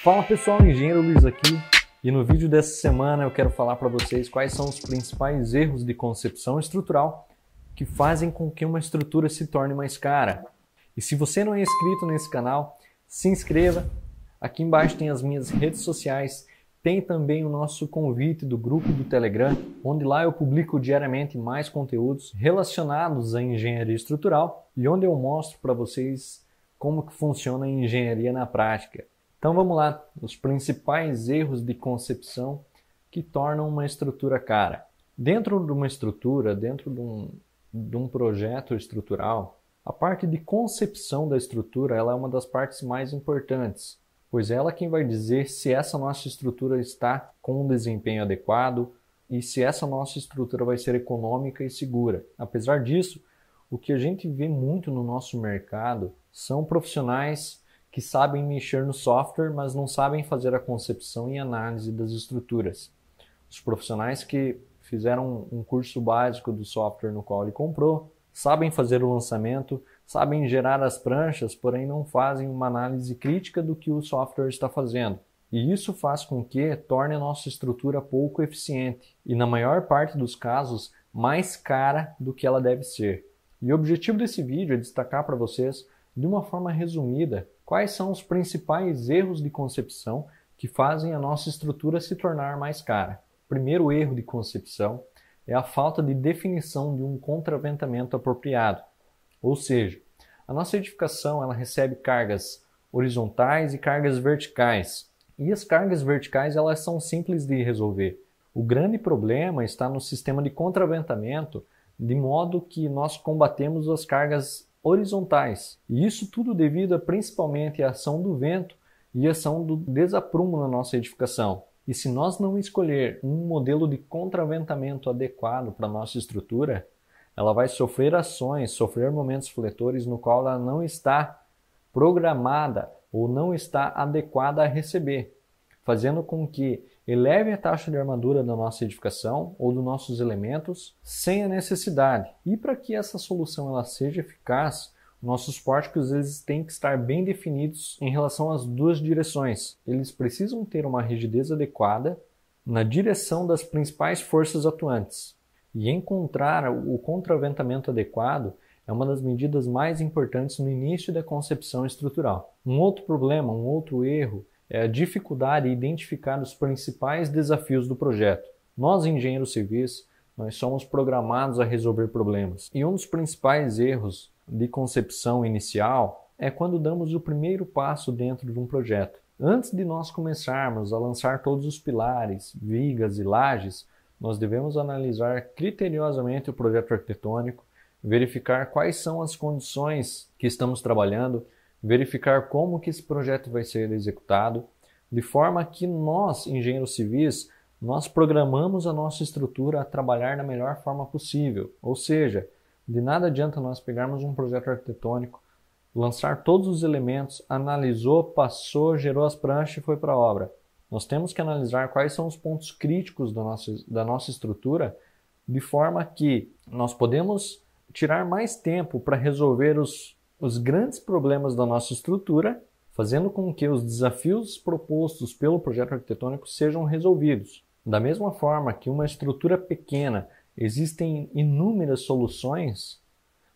Fala pessoal, Engenheiro Luiz aqui, e no vídeo dessa semana eu quero falar para vocês quais são os principais erros de concepção estrutural que fazem com que uma estrutura se torne mais cara. E se você não é inscrito nesse canal, se inscreva. Aqui embaixo tem as minhas redes sociais, tem também o nosso convite do grupo do Telegram, onde lá eu publico diariamente mais conteúdos relacionados à engenharia estrutural e onde eu mostro para vocês como que funciona a engenharia na prática. Então vamos lá, os principais erros de concepção que tornam uma estrutura cara. Dentro de uma estrutura, dentro de um projeto estrutural, a parte de concepção da estrutura ela é uma das partes mais importantes, pois é ela quem vai dizer se essa nossa estrutura está com um desempenho adequado e se essa nossa estrutura vai ser econômica e segura. Apesar disso, o que a gente vê muito no nosso mercado são profissionais que sabem mexer no software, mas não sabem fazer a concepção e análise das estruturas. Os profissionais que fizeram um curso básico do software no qual ele comprou, sabem fazer o lançamento, sabem gerar as pranchas, porém não fazem uma análise crítica do que o software está fazendo. E isso faz com que torne a nossa estrutura pouco eficiente e, na maior parte dos casos, mais cara do que ela deve ser. E o objetivo desse vídeo é destacar para vocês, de uma forma resumida, quais são os principais erros de concepção que fazem a nossa estrutura se tornar mais cara. O primeiro erro de concepção é a falta de definição de um contraventamento apropriado. Ou seja, a nossa edificação ela recebe cargas horizontais e cargas verticais. E as cargas verticais elas são simples de resolver. O grande problema está no sistema de contraventamento, de modo que nós combatemos as cargas horizontais. E isso tudo devido principalmente à ação do vento e à ação do desaprumo na nossa edificação. E se nós não escolher um modelo de contraventamento adequado para a nossa estrutura, ela vai sofrer ações, sofrer momentos fletores no qual ela não está programada ou não está adequada a receber, fazendo com que eleve a taxa de armadura da nossa edificação ou dos nossos elementos sem a necessidade. E para que essa solução ela seja eficaz, nossos pórticos eles têm que estar bem definidos em relação às duas direções. Eles precisam ter uma rigidez adequada na direção das principais forças atuantes. E encontrar o contraventamento adequado é uma das medidas mais importantes no início da concepção estrutural. Um outro problema, um outro erro, é a dificuldade em identificar os principais desafios do projeto. Nós, engenheiros civis, nós somos programados a resolver problemas. E um dos principais erros de concepção inicial é quando damos o primeiro passo dentro de um projeto. Antes de nós começarmos a lançar todos os pilares, vigas e lajes, nós devemos analisar criteriosamente o projeto arquitetônico, verificar quais são as condições que estamos trabalhando, verificar como que esse projeto vai ser executado, de forma que nós, engenheiros civis, nós programamos a nossa estrutura a trabalhar da melhor forma possível. Ou seja, de nada adianta nós pegarmos um projeto arquitetônico, lançar todos os elementos, analisou, passou, gerou as pranchas e foi para a obra. Nós temos que analisar quais são os pontos críticos da nossa estrutura, de forma que nós podemos tirar mais tempo para resolver os grandes problemas da nossa estrutura, fazendo com que os desafios propostos pelo projeto arquitetônico sejam resolvidos. Da mesma forma que uma estrutura pequena existem inúmeras soluções,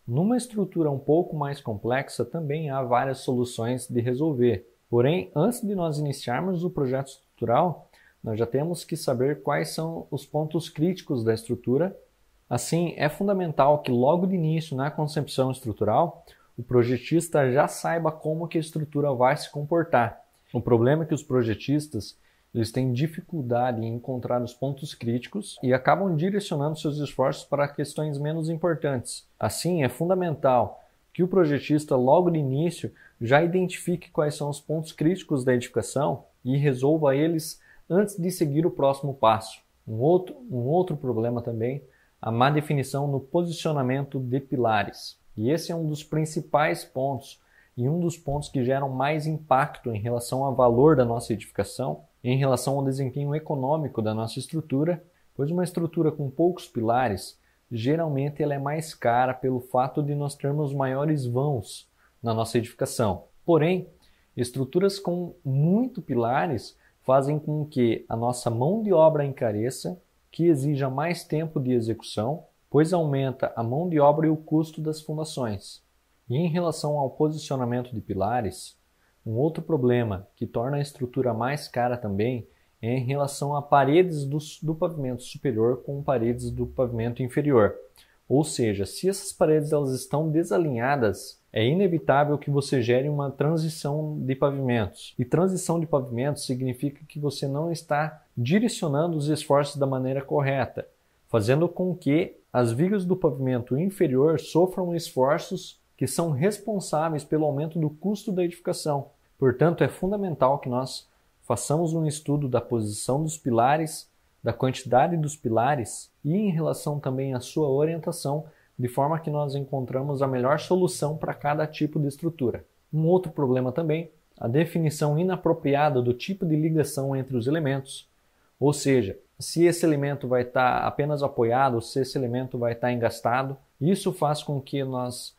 numa estrutura um pouco mais complexa também há várias soluções de resolver. Porém, antes de nós iniciarmos o projeto estrutural, nós já temos que saber quais são os pontos críticos da estrutura. Assim, é fundamental que logo de início na concepção estrutural, o projetista já saiba como que a estrutura vai se comportar. O problema é que os projetistas eles têm dificuldade em encontrar os pontos críticos e acabam direcionando seus esforços para questões menos importantes. Assim, é fundamental que o projetista logo de início já identifique quais são os pontos críticos da edificação e resolva eles antes de seguir o próximo passo. Um outro problema também, a má definição no posicionamento de pilares. E esse é um dos principais pontos e um dos pontos que geram mais impacto em relação ao valor da nossa edificação, em relação ao desempenho econômico da nossa estrutura, pois uma estrutura com poucos pilares, geralmente ela é mais cara pelo fato de nós termos maiores vãos na nossa edificação. Porém, Estruturas com muito pilares fazem com que a nossa mão de obra encareça, que exija mais tempo de execução, pois aumenta a mão de obra e o custo das fundações. E em relação ao posicionamento de pilares, um outro problema que torna a estrutura mais cara também é em relação a paredes do pavimento superior com paredes do pavimento inferior. Ou seja, se essas paredes elas estão desalinhadas, é inevitável que você gere uma transição de pavimentos. E transição de pavimentos significa que você não está direcionando os esforços da maneira correta, fazendo com que as vigas do pavimento inferior sofram esforços que são responsáveis pelo aumento do custo da edificação. Portanto, é fundamental que nós façamos um estudo da posição dos pilares, da quantidade dos pilares e em relação também à sua orientação, de forma que nós encontramos a melhor solução para cada tipo de estrutura. Um outro problema também, a definição inapropriada do tipo de ligação entre os elementos, ou seja, se esse elemento vai estar apenas apoiado ou se esse elemento vai estar engastado. Isso faz com que nós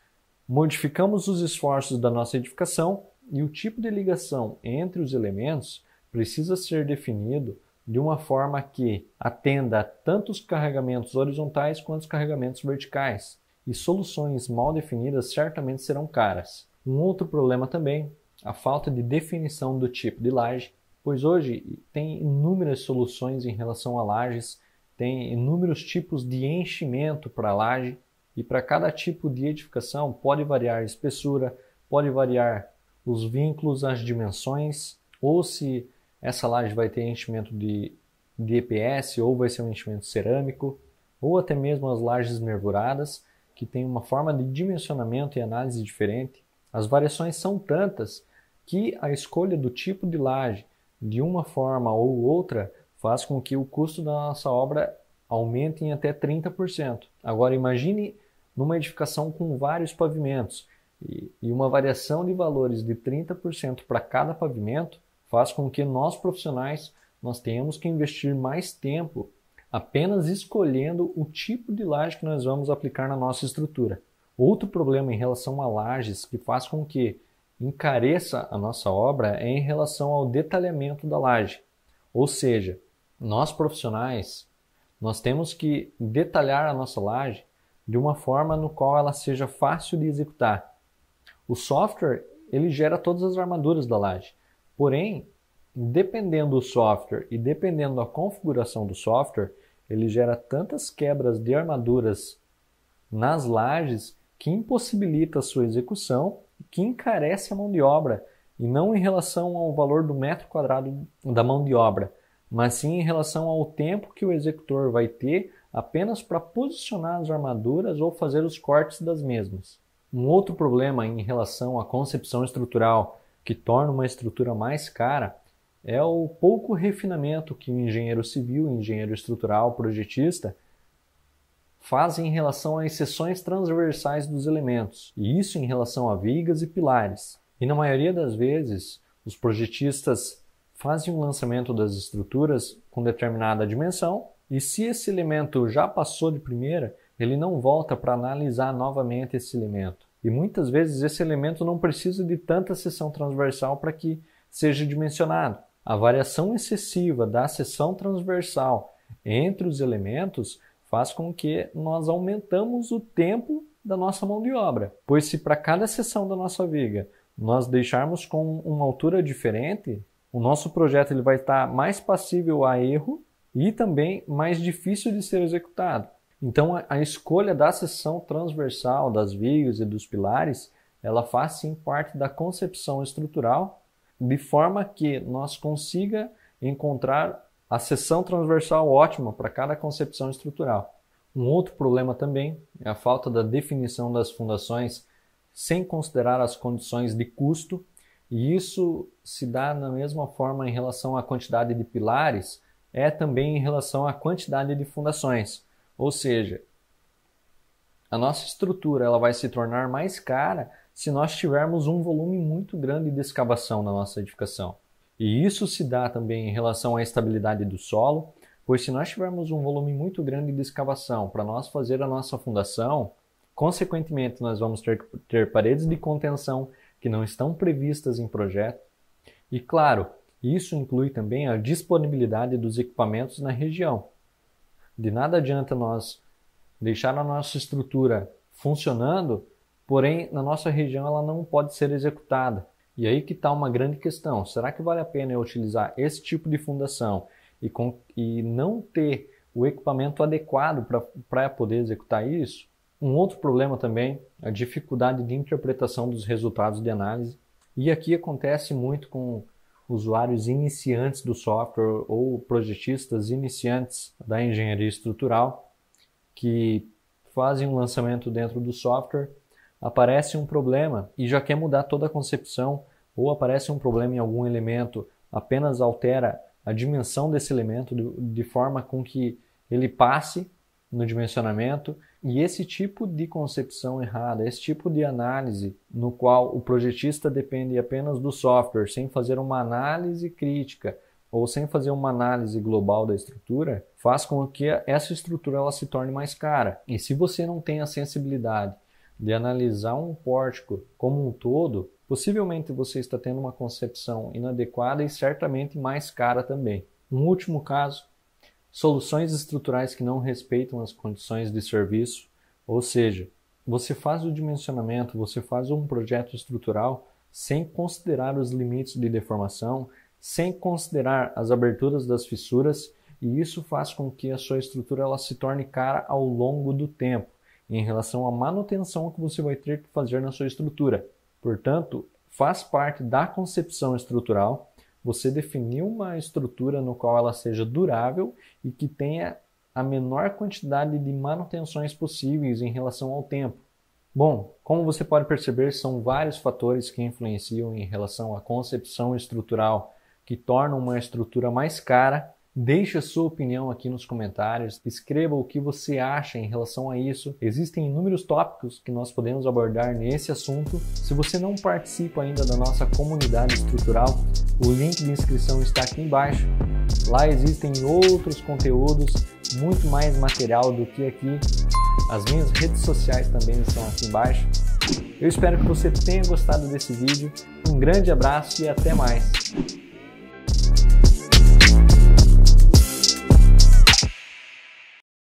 modificamos os esforços da nossa edificação e o tipo de ligação entre os elementos precisa ser definido de uma forma que atenda a tanto os carregamentos horizontais quanto os carregamentos verticais. E soluções mal definidas certamente serão caras. Um outro problema também, a falta de definição do tipo de laje, pois hoje tem inúmeras soluções em relação a lajes, tem inúmeros tipos de enchimento para laje, e para cada tipo de edificação pode variar a espessura, pode variar os vínculos, as dimensões, ou se essa laje vai ter enchimento de EPS ou vai ser um enchimento cerâmico, ou até mesmo as lajes nervuradas, que tem uma forma de dimensionamento e análise diferente. As variações são tantas que a escolha do tipo de laje de uma forma ou outra faz com que o custo da nossa obra aumente em até 30%. Agora imagine numa edificação com vários pavimentos e uma variação de valores de 30% para cada pavimento faz com que nós profissionais nós tenhamos que investir mais tempo apenas escolhendo o tipo de laje que nós vamos aplicar na nossa estrutura. Outro problema em relação a lajes que faz com que encareça a nossa obra é em relação ao detalhamento da laje. Ou seja, nós profissionais, nós temos que detalhar a nossa laje de uma forma no qual ela seja fácil de executar. O software, ele gera todas as armaduras da laje. Porém, dependendo do software e dependendo da configuração do software, ele gera tantas quebras de armaduras nas lajes que impossibilita a sua execução e que encarece a mão de obra, e não em relação ao valor do metro quadrado da mão de obra, mas sim em relação ao tempo que o executor vai ter apenas para posicionar as armaduras ou fazer os cortes das mesmas. Um outro problema em relação à concepção estrutural que torna uma estrutura mais cara é o pouco refinamento que o engenheiro civil, engenheiro estrutural, projetista fazem em relação às seções transversais dos elementos, e isso em relação a vigas e pilares. E na maioria das vezes, os projetistas fazem o lançamento das estruturas com determinada dimensão, e se esse elemento já passou de primeira, ele não volta para analisar novamente esse elemento. E muitas vezes esse elemento não precisa de tanta seção transversal para que seja dimensionado. A variação excessiva da seção transversal entre os elementos faz com que nós aumentamos o tempo da nossa mão de obra. Pois se para cada seção da nossa viga nós deixarmos com uma altura diferente, o nosso projeto ele vai estar mais passível a erro e também mais difícil de ser executado. Então a escolha da seção transversal das vigas e dos pilares, ela faz sim parte da concepção estrutural, de forma que nós consiga encontrar a seção transversal ótima para cada concepção estrutural. Um outro problema também é a falta da definição das fundações sem considerar as condições de custo, e isso se dá da mesma forma em relação à quantidade de pilares, é também em relação à quantidade de fundações. Ou seja, a nossa estrutura ela vai se tornar mais cara se nós tivermos um volume muito grande de escavação na nossa edificação. E isso se dá também em relação à estabilidade do solo, pois se nós tivermos um volume muito grande de escavação para nós fazer a nossa fundação, consequentemente nós vamos ter paredes de contenção que não estão previstas em projeto, E claro, isso inclui também a disponibilidade dos equipamentos na região. De nada adianta nós deixar a nossa estrutura funcionando, porém na nossa região ela não pode ser executada. E aí que está uma grande questão. Será que vale a pena eu utilizar esse tipo de fundação e não ter o equipamento adequado para poder executar isso? Um outro problema também é a dificuldade de interpretação dos resultados de análise. E aqui acontece muito com usuários iniciantes do software ou projetistas iniciantes da engenharia estrutural que fazem um lançamento dentro do software, aparece um problema e já quer mudar toda a concepção, ou aparece um problema em algum elemento, apenas altera a dimensão desse elemento de forma com que ele passe no dimensionamento, e esse tipo de concepção errada, esse tipo de análise no qual o projetista depende apenas do software, sem fazer uma análise crítica ou sem fazer uma análise global da estrutura, faz com que essa estrutura ela se torne mais cara. E se você não tem a sensibilidade de analisar um pórtico como um todo, possivelmente você está tendo uma concepção inadequada e certamente mais cara também. Um último caso, soluções estruturais que não respeitam as condições de serviço, ou seja, você faz o dimensionamento, você faz um projeto estrutural sem considerar os limites de deformação, sem considerar as aberturas das fissuras, e isso faz com que a sua estrutura ela se torne cara ao longo do tempo, em relação à manutenção que você vai ter que fazer na sua estrutura. Portanto, faz parte da concepção estrutural você definir uma estrutura no qual ela seja durável e que tenha a menor quantidade de manutenções possíveis em relação ao tempo. Bom, como você pode perceber, são vários fatores que influenciam em relação à concepção estrutural que tornam uma estrutura mais cara. Deixe a sua opinião aqui nos comentários, escreva o que você acha em relação a isso. Existem inúmeros tópicos que nós podemos abordar nesse assunto. Se você não participa ainda da nossa comunidade estrutural, o link de inscrição está aqui embaixo. Lá existem outros conteúdos, muito mais material do que aqui. As minhas redes sociais também estão aqui embaixo. Eu espero que você tenha gostado desse vídeo. Um grande abraço e até mais!